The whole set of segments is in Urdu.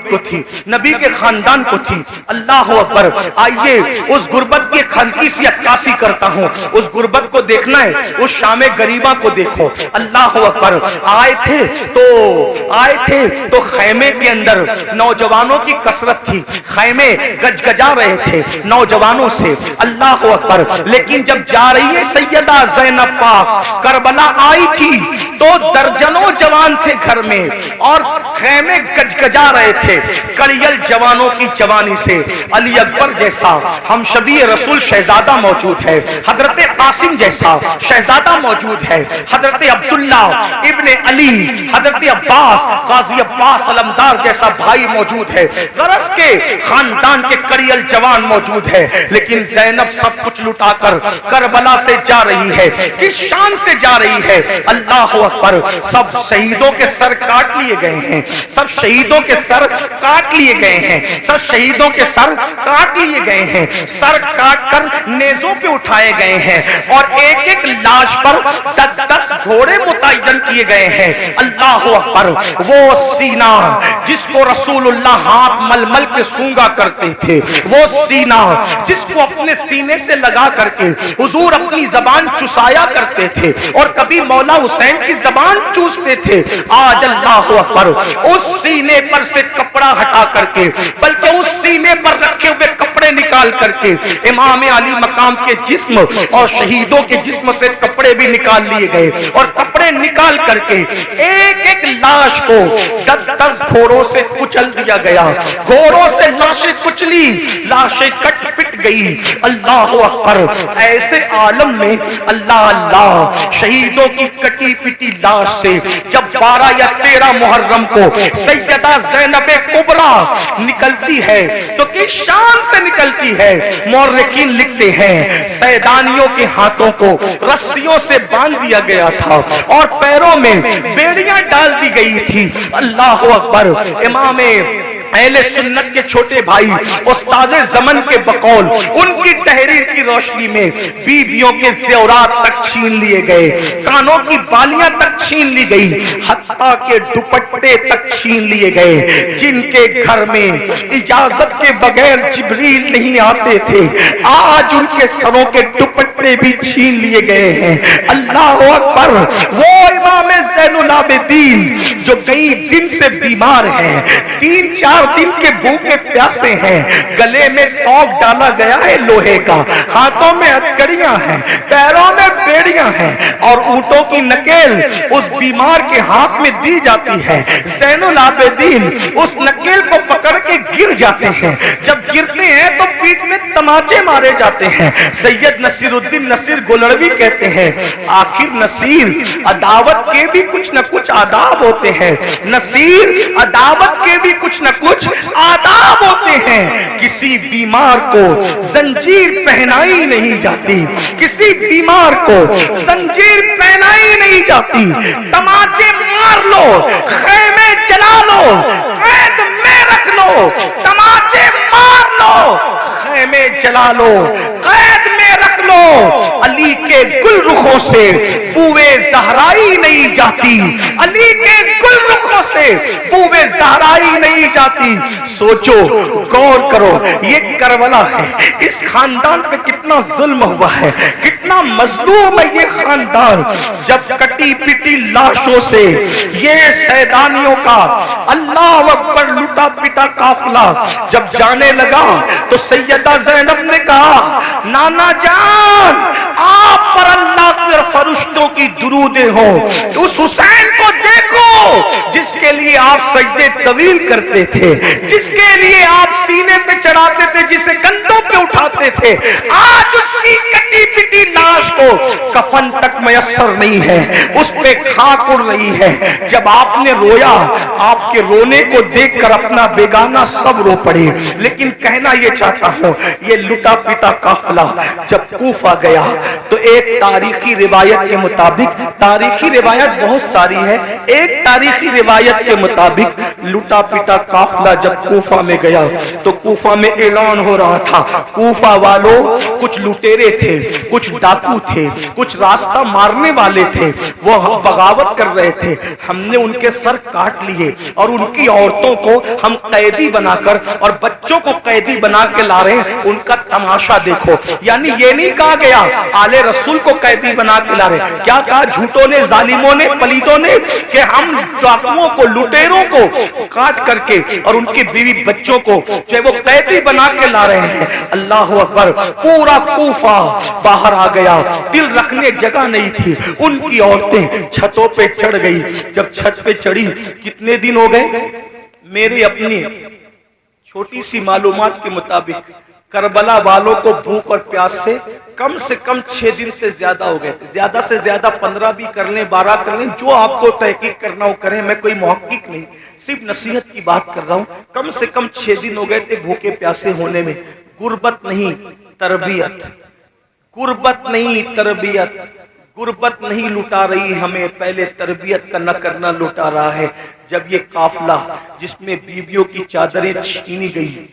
بیت کو تھی، نبی کے خاندان کو تھی. اللہ اکبر. آئیے اس غربت کی ہلکی سی عکاسی کرتا ہوں. اس غربت کو دیکھنا ہے، اس شام غریبہ کو دیکھو. اللہ اکبر. آئے تھے تو خیمے کے اندر نوجوانوں کی کثرت تھی، خیمے گجگجا رہے تھے نوجوانوں سے. اللہ اکبر. لیکن جب جا رہی ہے سیدہ زینب پاک کربلا آئی تھی تو درجنوں جوان تھے گھر میں اور خیمے گجگجا رہے تھے کڑیل جوانوں کی جوانی سے. علی اکبر جیسا ہم شبیہ رسول شہزادہ موجود ہے، حضرت قاسم جیسا شہزادہ موجود ہے، حضرت عبداللہ ابن علی، حضرت عباس قاضی عباس علمدار جیسا بھائی موجود ہے، غرض کے خاندان کے کڑیل جوان موجود ہے. لیکن زینب سب کچھ لٹا کر کربلا سے جا رہی ہے. کس شان سے جا رہی ہے؟ اللہ اکبر. سب شہیدوں کے سر کاٹ لیے گئے ہیں، سب شہیدوں کے سر کاٹ لیے گئے ہیں، سب شہیدوں کے سر کاٹ لیے گئے ہیں، سر کاٹ کر نیزوں پہ اٹھائے گئے ہیں اور ایک ایک لاش پر 10 گھوڑے متعین کیے گئے ہیں. اللہ اکبر. وہ سینہ جس کو رسول اللہ ہاتھ مل مل کے سونگا کرتے تھے، وہ سینہ جس کو اپنے سینے سے لگا کر کے حضور اپنی زبان چسایا کرتے تھے اور کبھی مولا حسین کی زبان چوستے تھے، آج اللہ اکبر اس سینے پر سے کپڑا ہٹا کر کے، بلکہ اس سینے پر رکھے ہوئے کپڑے نکال کر کے امام علی مقام کے جسم اور شہیدوں کے جسم سے کپڑے بھی نکال لیے گئے اور کپڑے نکال کر کے ایک ایک لاش کو 10 گھوڑوں سے کچل دیا گیا. گھوڑوں سے لاشیں کچلی، لاشیں کٹ پٹ گئی. اللہ اکبر. ایسے عالم میں اللہ شہیدوں کی کٹی پٹی لاش سے جب 12 یا 13 محرم کو سیدہ زینب کبریٰ نکلتی ہے تو کس شان سے نکلتی ہے؟ مورخین لکھتے ہیں سیدانیوں کے ہاتھوں کو رسیوں سے باندھ دیا گیا تھا اور پیروں میں بیڑیاں ڈال دی گئی تھی. اللہ اکبر. امام اہل سنت کے چھوٹے بھائی استاد زمن کے بقول ان کی تحریر کی روشنی میں بیویوں کے زیورات تک چھین لیے گئے، کانوں کی بالیاں تک چھین لی گئی، حتیٰ کہ دوپٹے تک چھین لیے گئے. جن کے گھر میں اجازت کے بغیر جبریل نہیں آتے تھے، آج ان کے سروں کے دوپٹے بھی چھین لیے گئے ہیں. اللہ اکبر. وہ امام زین العابدین جو کئی دن سے بیمار ہیں، 3-4 دن کے بھوکے پیاسے ہیں، گلے میں توق ڈالا گیا ہے لوہے کا، ہاتھوں میں ہتھکڑیاں ہیں، پیروں میں بیڑیاں ہیں اور اونٹوں کی نکیل اس بیمار کے ہاتھ میں دی جاتی ہے. زین العابدین اس نکیل کو پکڑ کے گر جاتے ہیں، جب گرتے ہیں تو پیٹ میں تماچے مارے جاتے ہیں. سید نصیر الدین نصیر گولڑوی کہتے ہیں آخر نصیر عداوت کے بھی کچھ نہ کچھ آداب ہوتے ہیں، نصیر عداوت کے بھی کچھ نہ کچھ آداب ہوتے ہیں. کسی بیمار کو زنجیر پہنائی نہیں جاتی، کسی بیمار کو زنجیر پہنائی نہیں جاتی. تماچے مار لو، خیمے جلا لو، قید میں رکھ لو، تماچے مار لو، خیمے جلا لو، قید میں رکھ لو. علی کے گل رخوں سے بوئے زہرائی نہیں جاتی، علی کے گل رخوں سے بوئے زہرائی نہیں جاتی. سوچو، غور کرو، یہ کربلا ہے، اس خاندان پہ کتنا ظلم ہوا ہے، کتنا مظلوم ہے یہ خاندان. جب کٹی پٹی لاشوں سے یہ سیدانیوں کا اللہ اکبر لٹا پٹا قافلہ جب جانے لگا تو سیدہ زینب نے کہا نانا جان آپ پر اللہ کے فرشتوں کی درودیں ہوں. اس حسین کو دیکھو جس کے لیے آپ سجدے طویل کرتے تھے، جس کے لیے آپ سینے پہ چڑھاتے تھے، جسے کندھوں پہ اٹھاتے تھے، آج اس کی کٹی پٹی لاش کو کفن تک میسر نہیں ہے، اس پہ خاک اڑ رہی ہے. جب آپ نے رویا، آپ کے رونے کو دیکھ کر اپنا بیگانہ سب رو پڑے. لیکن کہنا یہ چاہتا ہوں، یہ لٹا پٹا قافلہ جب کوفہ گیا تو ایک ایک تاریخی روایت کے مطابق، تاریخی روایت بہت ساری ہے، ایک تاریخی روایت کے مطابق لٹا پٹا قافلہ جب کوفہ میں گیا تو کوفہ میں اعلان ہو رہا تھا، کوفہ والوں کچھ لٹیرے تھے، کچھ ڈاکو تھے، کچھ راستہ مارنے والے تھے، وہ بغاوت کر رہے تھے، ہم نے ان کے سر کاٹ لیے اور ان کی عورتوں کو ہم قیدی بنا کر اور بچوں کو قیدی بنا کے لا رہے ہیں، ان کا تماشا دیکھو۔ یعنی یہ نہیں کہا گیا آل رسول کو قیدی بنا کے لا رہے ہیں، کیا کہا جھوٹوں نے، ظالموں نے، پلیدوں نے کہ ہم ڈاکوؤں کو، لٹیروں کو کاٹ کر کے اور ان کی بیوی بچوں کو جو وہ قیدی بنا کے لا رہے ہیں۔ اللہ اکبر، پورا کوفہ باہر آ گیا، دل رکھنے جگہ نہیں تھی، ان کی عورتیں چھتوں پہ چڑھ گئی، جب چھت پہ چڑھی کتنے دن ہو گئے؟ میری اپنی چھوٹی سی معلومات کے مطابق کربلا والوں کو بھوک اور پیاس سے کم 6 دن سے زیادہ ہو گئے تھے، زیادہ سے زیادہ 15 بھی کر لیں، 12 کر لیں، جو آپ کو تحقیق کرنا ہو کریں، میں کوئی محقق نہیں، صرف نصیحت کی بات کر رہا ہوں۔ کم سے کم 6 دن ہو گئے تھے بھوکے پیاسے ہونے میں۔ غربت نہیں تربیت، غربت نہیں تربیت، غربت نہیں لٹا رہی ہمیں، پہلے تربیت کا نہ کرنا لٹا رہا ہے۔ جب یہ قافلہ جس میں بیویوں کی چادریں چھینی گئی،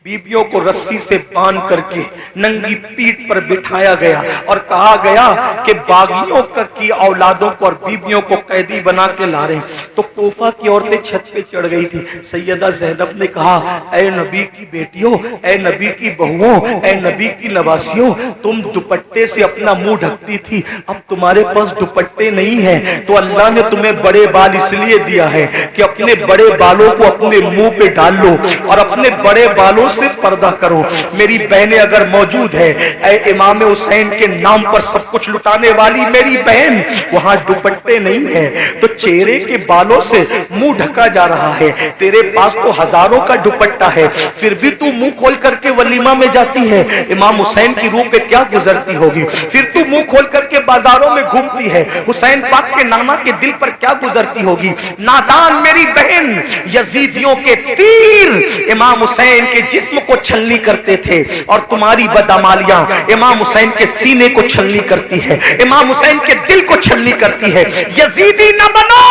بیویوں کو رسی سے باندھ کر کے ننگی پیٹھ پر بٹھایا گیا اور کہا گیا کہ باغیوں کی اولادوں کو اور بیویوں کو قیدی بنا کے لا رہے ہیں، تو کوفہ کی عورتیں چھت پہ چڑھ گئی تھی۔ سیدہ زینب نے کہا اے نبی کی بیٹیوں، اے نبی کی بہوؤں، اے نبی کی نواسیوں، تم دوپٹے سے اپنا منہ ڈھکتی تھی، اب تمہارے پاس دوپٹے نہیں ہیں تو اللہ نے تمہیں بڑے بال اس لیے دیا ہے کہ اپنے بڑے بالوں کو اپنے منہ پہ ڈال لو اور اپنے بڑے بالوں سے پردہ کرو۔ میری بہنیں اگر موجود ہے، اے امام حسین کے نام پر سب کچھ لٹانے والی میری بہن، وہاں دوپٹے نہیں ہیں تو چہرے کے بالوں سے منہ ڈھکا جا رہا ہے، تیرے پاس تو ہزاروں کا دوپٹہ ہے، پھر بھی تو منہ کھول کر کے ولیمہ میں جاتی ہے، امام حسین کی روح پہ کیا گزرتی ہوگی؟ پھر تو منہ کھول کر کے بازاروں میں گھومتی ہے، حسین پاک کے نانا کے دل پر کیا گزرتی ہوگی؟ نادان میری بہن، یزیدیوں کے تیر امام حسین کے جسم کو چھلنی کرتے تھے اور تمہاری بدعمالیاں امام حسین کے سینے کو چھلنی کرتی ہے، امام حسین کے دل کو چھلنی کرتی ہے۔ یزیدی نہ بنو،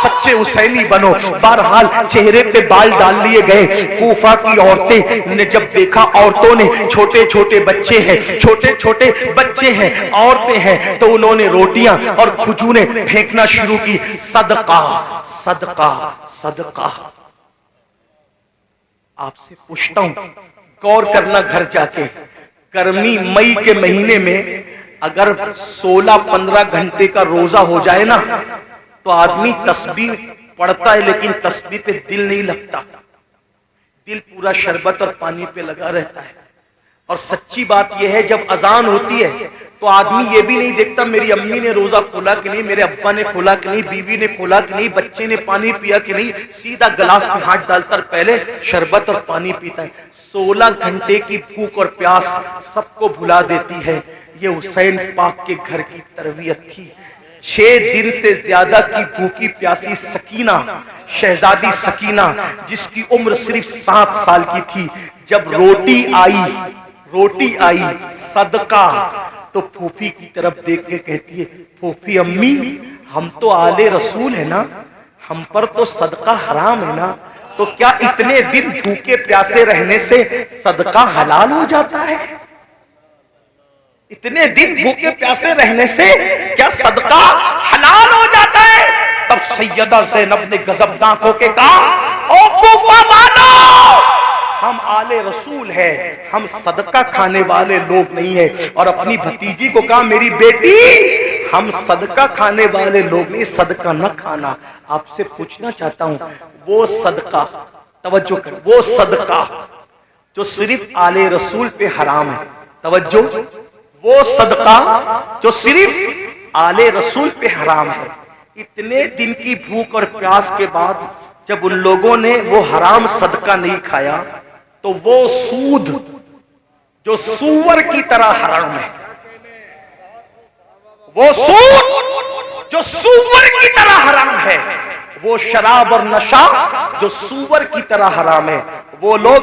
سچے حسینی بنو۔ بہرحال چہرے پہ بال ڈال لیے گئے۔ کوفہ کی عورتیں نے جب دیکھا عورتوں نے چھوٹے چھوٹے بچے ہیں، چھوٹے چھوٹے بچے ہیں، عورتیں ہیں، تو انہوں نے روٹیاں اور کھجوریں پھینکنا شروع کی۔ صدقہ صدقہ صدقہ۔ آپ سے پوچھتا ہوں، غور کرنا گھر جا کے، گرمی مئی کے مہینے میں اگر 16-15 گھنٹے کا روزہ ہو جائے نا تو آدمی تسبیح پڑھتا ہے لیکن تسبیح پہ دل نہیں لگتا، دل پورا شربت اور پانی پہ لگا رہتا ہے۔ اور سچی بات یہ ہے جب اذان ہوتی ہے تو آدمی یہ بھی نہیں دیکھتا میری امی نے روزہ کھولا کہ نہیں، میرے ابا نے کھولا کہ نہیں، بیوی نے کھولا کہ نہیں، بچے نے پانی پیا کہ نہیں، سیدھا گلاس پہ ہاتھ ڈالتا اور پہلے شربت اور پانی پیتا ہے۔ 16 گھنٹے کی بھوک اور پیاس سب کو بھلا دیتی ہے۔ یہ حسین پاک کے گھر کی تربیت تھی۔ 6 دن سے زیادہ کی بھوکی پیاسی سکینہ، شہزادی سکینہ جس کی عمر صرف 7 سال کی تھی، جب روٹی آئی صدقہ تو پھوپھی کی طرف دیکھ کے کہتی ہے پھوپھی امی ہم تو آل رسول ہیں نا، ہم پر تو صدقہ حرام ہے نا، تو کیا اتنے دن بھوکے پیاسے رہنے سے صدقہ حلال ہو جاتا ہے؟ اتنے دن بھوکے پیاسے رہنے سے کیا صدقہ حلال ہو جاتا ہے؟ تب سیدہ زینب نے غضبناک ہو کے کہا او کوفہ والو، ہم آل رسول ہیں، ہم صدقہ کھانے والے لوگ نہیں ہیں۔ اور اپنی بھتیجی کو کہا میری بیٹی ہم صدقہ کھانے والے لوگ نہیں، صدقہ نہ کھانا۔ آپ سے پوچھنا چاہتا ہوں وہ صدقہ، توجہ کر، وہ صدقہ جو صرف آل رسول پہ حرام ہے، توجہ، وہ صدقہ جو صرف آل رسول پہ حرام ہے، اتنے دن کی بھوک اور پیاس کے بعد جب ان لوگوں نے وہ حرام صدقہ نہیں کھایا تو وہ سود جو سور کی طرح حرام ہے، وہ سود جو سور کی طرح حرام ہے، وہ شراب اور نشہ جو سور کی طرح حرام ہے، وہ لوگ